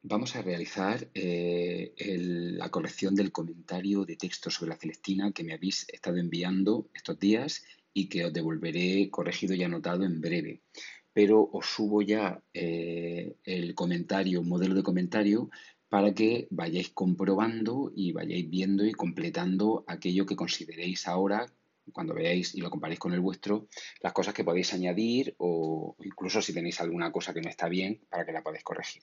Vamos a realizar la corrección del comentario de texto sobre la Celestina que me habéis estado enviando estos días y que os devolveré corregido y anotado en breve. Pero os subo ya el comentario, un modelo de comentario, para que vayáis comprobando y vayáis viendo y completando aquello que consideréis ahora, cuando veáis y lo comparéis con el vuestro, las cosas que podéis añadir o incluso si tenéis alguna cosa que no está bien para que la podáis corregir.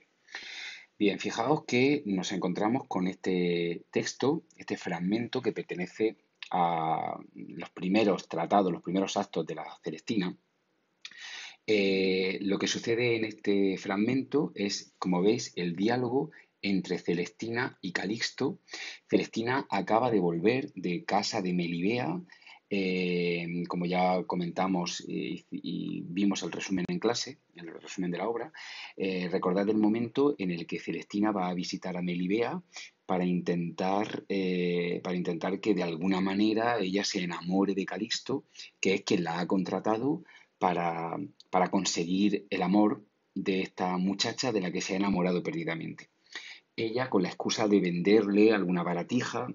Bien, fijaos que nos encontramos con este texto, este fragmento que pertenece a los primeros tratados, los primeros actos de la Celestina. Lo que sucede en este fragmento es, como veis, el diálogo entre Celestina y Calixto. Celestina acaba de volver de casa de Melibea, como ya comentamos y vimos el resumen en clase, el resumen de la obra. Recordad el momento en el que Celestina va a visitar a Melibea para intentar que de alguna manera ella se enamore de Calixto, que es quien la ha contratado para, para conseguir el amor de esta muchacha de la que se ha enamorado perdidamente. Ella, con la excusa de venderle alguna baratija,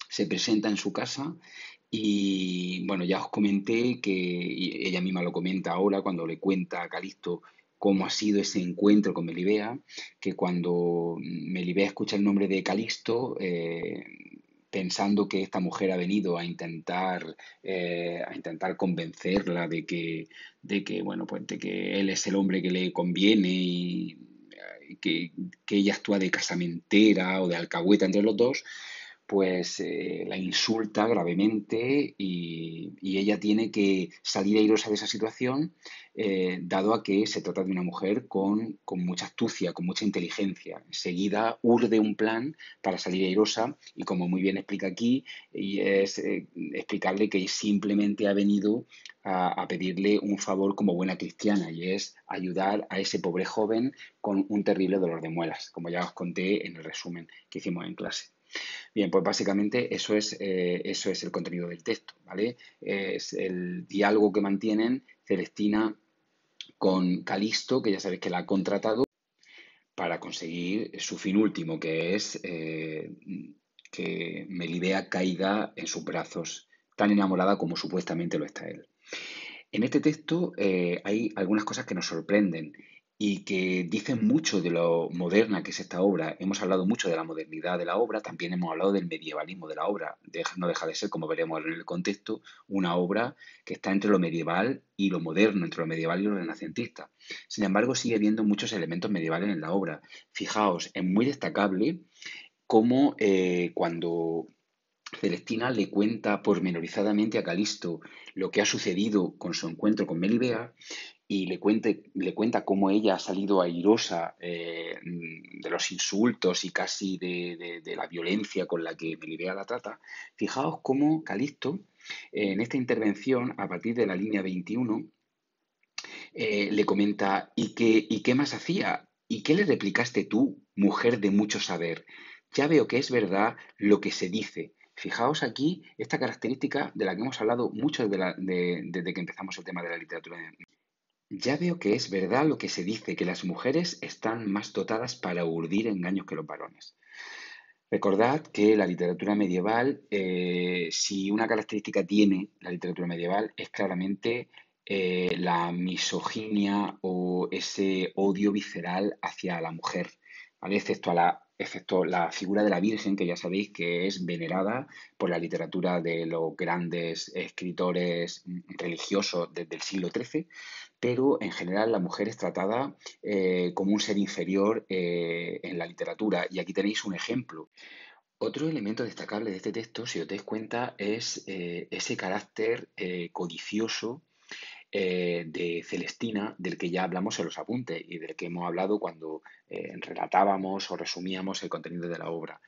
se presenta en su casa y, bueno, ya os comenté que y ella misma lo comenta ahora cuando le cuenta a Calixto cómo ha sido ese encuentro con Melibea, que cuando Melibea escucha el nombre de Calixto, pensando que esta mujer ha venido a intentar convencerla bueno, pues de que él es el hombre que le conviene y que ella actúa de casamentera o de alcahueta entre los dos, pues la insulta gravemente y ella tiene que salir airosa de esa situación, dado a que se trata de una mujer con mucha astucia, con mucha inteligencia. Enseguida urde un plan para salir airosa y, como muy bien explica aquí, y es explicarle que simplemente ha venido a pedirle un favor como buena cristiana, y es ayudar a ese pobre joven con un terrible dolor de muelas, como ya os conté en el resumen que hicimos en clase. Bien, pues básicamente eso es el contenido del texto, ¿vale? Es el diálogo que mantienen Celestina con Calisto, que ya sabéis que la ha contratado para conseguir su fin último, que es que Melibea caiga en sus brazos, tan enamorada como supuestamente lo está él. En este texto hay algunas cosas que nos sorprenden y que dicen mucho de lo moderna que es esta obra. Hemos hablado mucho de la modernidad de la obra, también hemos hablado del medievalismo de la obra. No deja de ser, como veremos en el contexto, una obra que está entre lo medieval y lo moderno, entre lo medieval y lo renacentista. Sin embargo, sigue habiendo muchos elementos medievales en la obra. Fijaos, es muy destacable cómo cuando Celestina le cuenta pormenorizadamente a Calisto lo que ha sucedido con su encuentro con Melibea y le cuenta cómo ella ha salido airosa de los insultos y casi de la violencia con la que Melibea la trata. Fijaos cómo Calisto, en esta intervención, a partir de la línea 21, le comenta: ¿y qué más hacía? ¿Y qué le replicaste tú, mujer de mucho saber? Ya veo que es verdad lo que se dice. Fijaos aquí esta característica de la que hemos hablado mucho desde que empezamos el tema de la literatura. Ya veo que es verdad lo que se dice, que las mujeres están más dotadas para urdir engaños que los varones. Recordad que la literatura medieval, si una característica tiene la literatura medieval, es claramente la misoginia o ese odio visceral hacia la mujer, ¿vale? Excepto la figura de la Virgen, que ya sabéis que es venerada por la literatura de los grandes escritores religiosos desde el siglo XIII, pero en general la mujer es tratada como un ser inferior en la literatura. Y aquí tenéis un ejemplo. Otro elemento destacable de este texto, si os dais cuenta, es ese carácter codicioso de Celestina, del que ya hablamos en los apuntes y del que hemos hablado cuando relatábamos o resumíamos el contenido de la obra.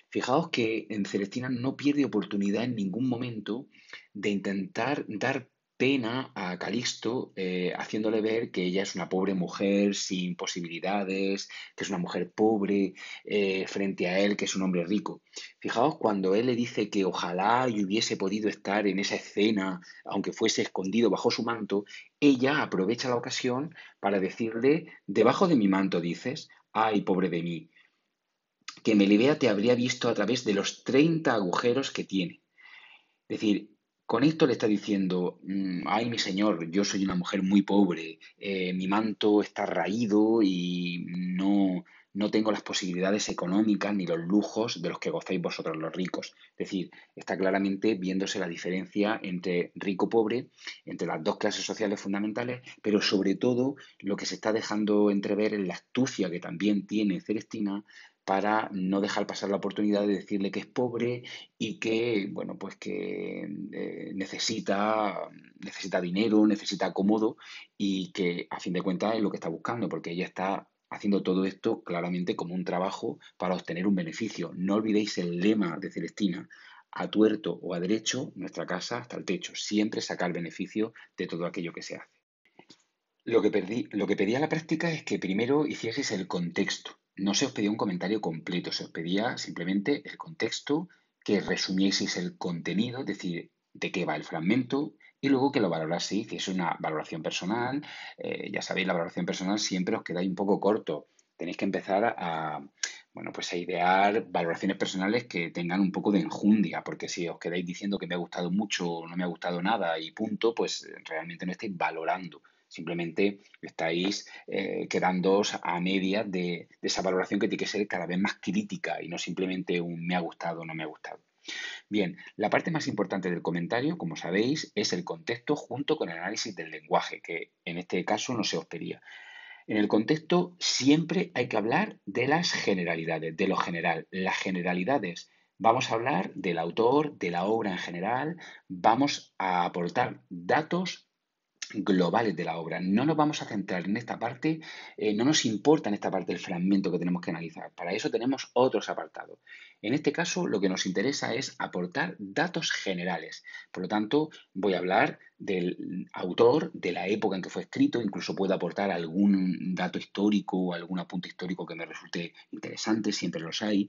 Fijaos que en Celestina no pierde oportunidad en ningún momento de intentar dar pena a Calixto, haciéndole ver que ella es una pobre mujer sin posibilidades, que es una mujer pobre, frente a él, que es un hombre rico. Fijaos cuando él le dice que ojalá y hubiese podido estar en esa escena, aunque fuese escondido bajo su manto, ella aprovecha la ocasión para decirle: debajo de mi manto, dices, ay, pobre de mí, que Melibea te habría visto a través de los 30 agujeros que tiene. Es decir, con esto le está diciendo, ay, mi señor, yo soy una mujer muy pobre, mi manto está raído y no tengo las posibilidades económicas ni los lujos de los que gozáis vosotros los ricos. Es decir, está claramente viéndose la diferencia entre rico-pobre, entre las dos clases sociales fundamentales, pero sobre todo lo que se está dejando entrever es la astucia que también tiene Celestina para no dejar pasar la oportunidad de decirle que es pobre y que, bueno, pues que necesita dinero, necesita acomodo y que a fin de cuentas es lo que está buscando, porque ella está haciendo todo esto claramente como un trabajo para obtener un beneficio. No olvidéis el lema de Celestina: a tuerto o a derecho, nuestra casa hasta el techo. Siempre sacar beneficio de todo aquello que se hace. Lo que pedía la práctica es que primero hicieseis el contexto. No se os pedía un comentario completo, se os pedía simplemente el contexto, que resumieseis el contenido, es decir, de qué va el fragmento, y luego que lo valoraseis, hicieseis una valoración personal. Ya sabéis, la valoración personal siempre os quedáis un poco corto. Tenéis que empezar bueno, pues a idear valoraciones personales que tengan un poco de enjundia, porque si os quedáis diciendo que me ha gustado mucho o no me ha gustado nada y punto, pues realmente no estáis valorando. Simplemente estáis quedándoos a medias de esa valoración que tiene que ser cada vez más crítica y no simplemente un me ha gustado o no me ha gustado. Bien, la parte más importante del comentario, como sabéis, es el contexto junto con el análisis del lenguaje, que en este caso no se os pedía. En el contexto siempre hay que hablar de las generalidades, de lo general. Las generalidades, vamos a hablar del autor, de la obra en general, vamos a aportar datos globales de la obra. No nos vamos a centrar en esta parte, no nos importa en esta parte el fragmento que tenemos que analizar. Para eso tenemos otros apartados. En este caso, lo que nos interesa es aportar datos generales. Por lo tanto, voy a hablar del autor, de la época en que fue escrito, incluso puedo aportar algún dato histórico o algún apunte histórico que me resulte interesante, siempre los hay.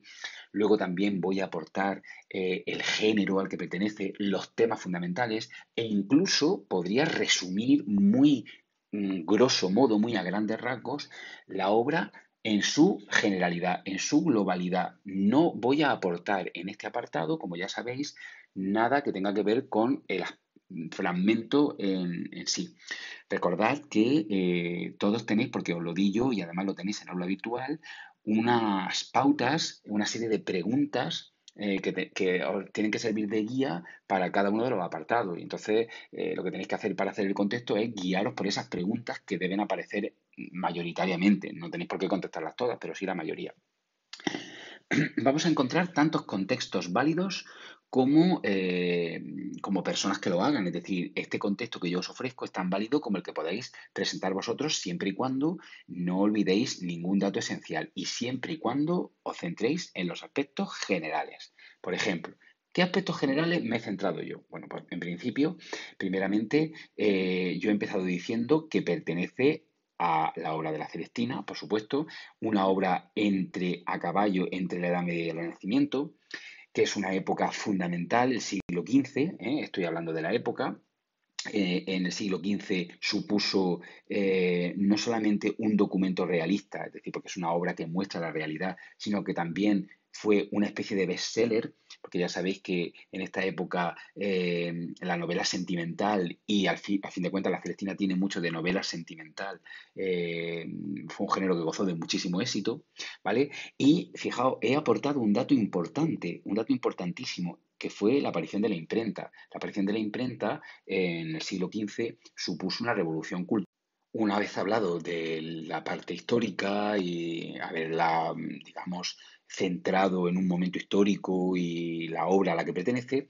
Luego también voy a aportar el género al que pertenece, los temas fundamentales e incluso podría resumir muy grosso modo, muy a grandes rasgos, la obra en su generalidad, en su globalidad. No voy a aportar en este apartado, como ya sabéis, nada que tenga que ver con el fragmento en sí. Recordad que todos tenéis, porque os lo di yo y además lo tenéis en aula virtual, unas pautas, una serie de preguntas que os tienen que servir de guía para cada uno de los apartados. Y entonces lo que tenéis que hacer para hacer el contexto es guiaros por esas preguntas que deben aparecer mayoritariamente. No tenéis por qué contestarlas todas, pero sí la mayoría. Vamos a encontrar tantos contextos válidos como personas que lo hagan. Es decir, este contexto que yo os ofrezco es tan válido como el que podáis presentar vosotros, siempre y cuando no olvidéis ningún dato esencial y siempre y cuando os centréis en los aspectos generales. Por ejemplo, ¿qué aspectos generales me he centrado yo? Bueno, pues en principio, primeramente, yo he empezado diciendo que pertenece a la obra de la Celestina, por supuesto, una obra a caballo entre la Edad Media y el Renacimiento, que es una época fundamental, el siglo XV, estoy hablando de la época. En el siglo XV supuso no solamente un documento realista, es decir, porque es una obra que muestra la realidad, sino que también fue una especie de bestseller, porque ya sabéis que en esta época la novela sentimental y a fin de cuentas la Celestina tiene mucho de novela sentimental, eh, fue un género que gozó de muchísimo éxito, ¿vale? Y fijaos, he aportado un dato importante, un dato importantísimo, que fue la aparición de la imprenta. La aparición de la imprenta en el siglo XV supuso una revolución cultural. Una vez hablado de la parte histórica y haberla, digamos, centrado en un momento histórico y la obra a la que pertenece,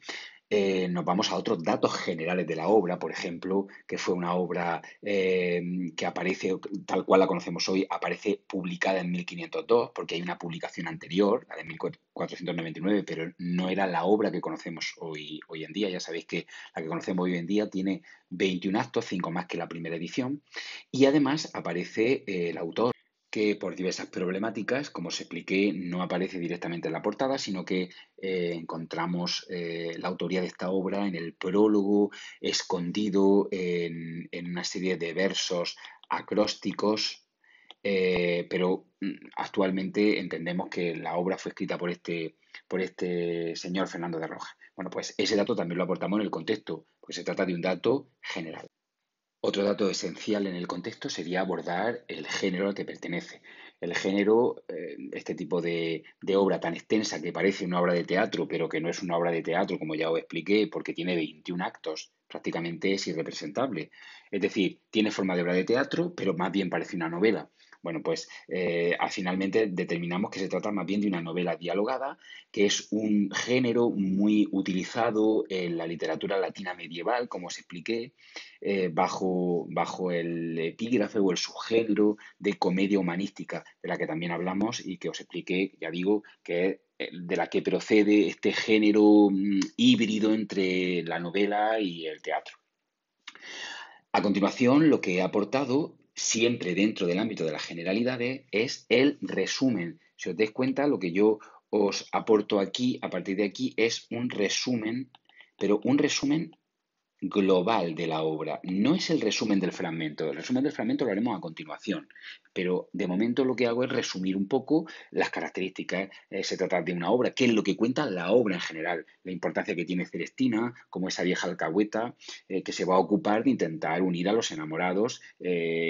nos vamos a otros datos generales de la obra, por ejemplo, que fue una obra que aparece, tal cual la conocemos hoy, aparece publicada en 1502, porque hay una publicación anterior, la de 1499, pero no era la obra que conocemos hoy en día. Ya sabéis que la que conocemos hoy en día tiene 21 actos, 5 más que la primera edición, y además aparece el autor, que por diversas problemáticas, como os expliqué, no aparece directamente en la portada, sino que encontramos la autoría de esta obra en el prólogo, escondido en una serie de versos acrósticos pero actualmente entendemos que la obra fue escrita por este señor Fernando de Rojas. Bueno, pues ese dato también lo aportamos en el contexto, porque se trata de un dato general. Otro dato esencial en el contexto sería abordar el género al que pertenece. El género, este tipo de obra tan extensa que parece una obra de teatro, pero que no es una obra de teatro, como ya os expliqué, porque tiene 21 actos, prácticamente es irrepresentable. Es decir, tiene forma de obra de teatro, pero más bien parece una novela. Bueno, pues finalmente determinamos que se trata más bien de una novela dialogada, que es un género muy utilizado en la literatura latina medieval, como os expliqué, bajo el epígrafe o el subgénero de comedia humanística, de la que también hablamos y que os expliqué, ya digo, que es de la que procede este género híbrido entre la novela y el teatro. A continuación, lo que he aportado, siempre dentro del ámbito de las generalidades, es el resumen. Si os dais cuenta, lo que yo os aporto aquí, a partir de aquí, es un resumen, pero un resumen global de la obra. No es el resumen del fragmento. El resumen del fragmento lo haremos a continuación. Pero de momento lo que hago es resumir un poco las características. Se trata de una obra, qué es lo que cuenta la obra en general, la importancia que tiene Celestina, como esa vieja alcahueta que se va a ocupar de intentar unir a los enamorados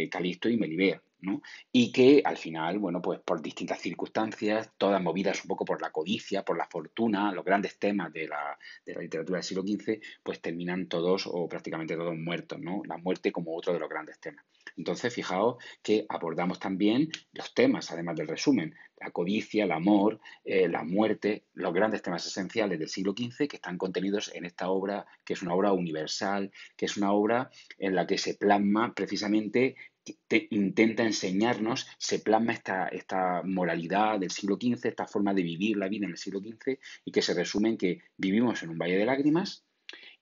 Calisto y Melibea, ¿no? Y que al final, bueno, pues por distintas circunstancias, todas movidas un poco por la codicia, por la fortuna, los grandes temas de la literatura del siglo XV, pues terminan todos o prácticamente todos muertos, ¿no? La muerte como otro de los grandes temas. Entonces, fijaos que abordamos también los temas, además del resumen, la codicia, el amor, la muerte, los grandes temas esenciales del siglo XV que están contenidos en esta obra, que es una obra universal, que es una obra en la que se plasma precisamente intenta enseñarnos, se plasma esta moralidad del siglo XV, esta forma de vivir la vida en el siglo XV y que se resume en que vivimos en un valle de lágrimas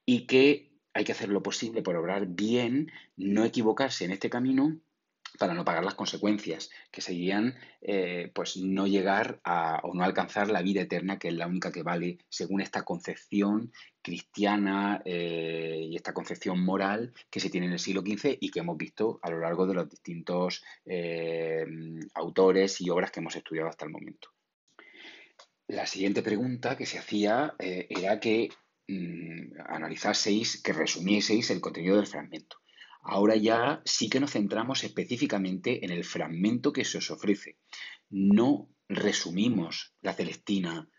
y que hay que hacer lo posible por obrar bien, no equivocarse en este camino para no pagar las consecuencias, que serían pues no llegar a, o no alcanzar la vida eterna, que es la única que vale según esta concepción cristiana y esta concepción moral que se tiene en el siglo XV y que hemos visto a lo largo de los distintos autores y obras que hemos estudiado hasta el momento. La siguiente pregunta que se hacía era que analizaseis, que resumieseis el contenido del fragmento. Ahora ya sí que nos centramos específicamente en el fragmento que se os ofrece. No resumimos la Celestina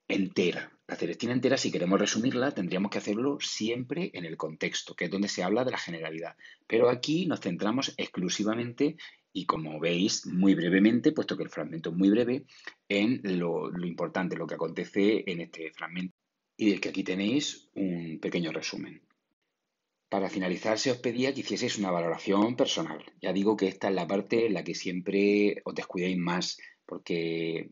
entera. La Celestina entera, si queremos resumirla, tendríamos que hacerlo siempre en el contexto, que es donde se habla de la generalidad. Pero aquí nos centramos exclusivamente y, como veis, muy brevemente, puesto que el fragmento es muy breve, en lo importante, lo que acontece en este fragmento y del que aquí tenéis un pequeño resumen. Para finalizar, se os pedía que hicieseis una valoración personal. Ya digo que esta es la parte en la que siempre os descuidéis más, porque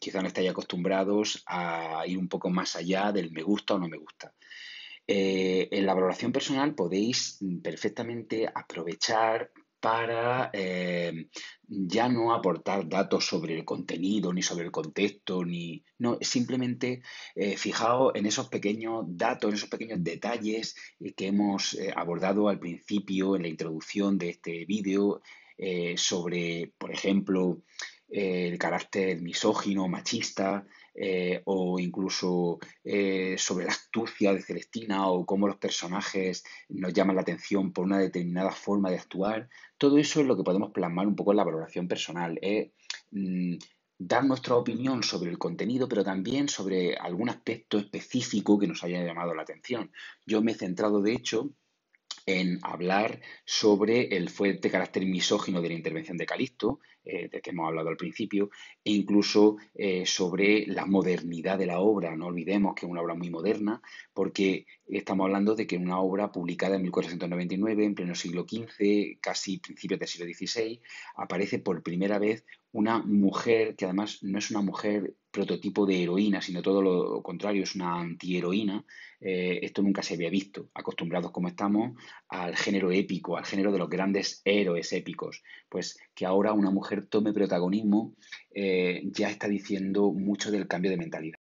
quizá no estáis acostumbrados a ir un poco más allá del me gusta o no me gusta. En la valoración personal podéis perfectamente aprovechar para ya no aportar datos sobre el contenido, ni sobre el contexto, ni... No, simplemente fijaos en esos pequeños datos, en esos pequeños detalles que hemos abordado al principio, en la introducción de este vídeo, sobre, por ejemplo, el carácter misógino, machista, o incluso sobre la astucia de Celestina o cómo los personajes nos llaman la atención por una determinada forma de actuar. Todo eso es lo que podemos plasmar un poco en la valoración personal. Mm, dar nuestra opinión sobre el contenido, pero también sobre algún aspecto específico que nos haya llamado la atención. Yo me he centrado, de hecho, en hablar sobre el fuerte carácter misógino de la intervención de Calisto, del que hemos hablado al principio, e incluso sobre la modernidad de la obra. No olvidemos que es una obra muy moderna, porque estamos hablando de que una obra publicada en 1499, en pleno siglo XV, casi principios del siglo XVI, aparece por primera vez una mujer que además no es una mujer prototipo de heroína, sino todo lo contrario, es una antiheroína. Esto nunca se había visto, acostumbrados como estamos al género épico, al género de los grandes héroes épicos. Pues que ahora una mujer tome protagonismo ya está diciendo mucho del cambio de mentalidad.